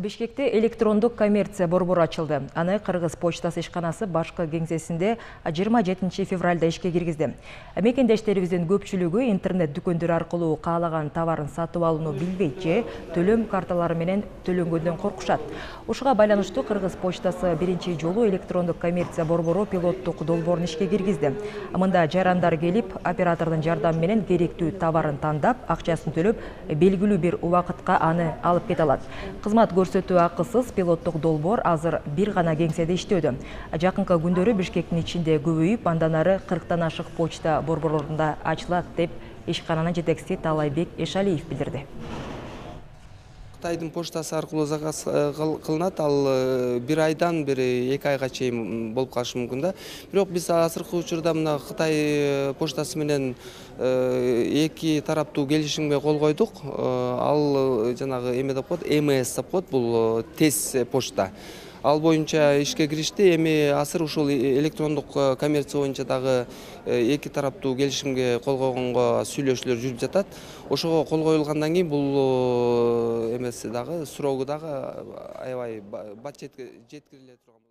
Бишкекте электрондук коммерция борбору ачылды. Аны Кыргыз почтасы ишканасы башкы кеңсесинде 27 февралда ишке киргизди. Мекендештерибиздин көпчүлүгү интернет дүкөндөр аркылуу каалаган товарын сатып алууну билбейт же төлөм карталары менен төлөнгөндөн коркушат. Ушуга байланыштуу Кыргыз почтасы биринчи жолу электрондук коммерция борбору пилоттук долбоорун ишке киргизди. Мында жарандар келип, оператордун жардамы менен керектүү товарын тандап, акчасын төлөп, белгилүү бир убакытка аны алып кете алат. Кызмат көрсөтүү акысыз пилоттук долбоор азыр бир гана кеңседе иштөөдө. Жакынкы күндөрү Бишкектин ичинде көбөйүп, андан ары 40тан ашык почта борборлорунда ачылат деп ишкананын жетекчиси Талайбек Эшалиев билдирди. Кытайдын поштасы аркылуу заказ кылынат, ал бир айдан бир 2 айга чейин болуп калышы мүмкүн да. Бирок биз азыркы учурда мына Кытай поштасы менен эки тараптуу келишимге кол койдук. Ал жанагы эме деп коет, МС деп коет, бул тез почта. Ал боюнча ишке киришти. Эми азыр ушул электрондук коммерция боюнча дагы эки тараптуу келишимге кол койгонго сүйлөшүүлөр жүрүп жатат. Ошого кол коюлгандан кийин бул эмеси дагы срогу дагы аябай бат жеткириле турган.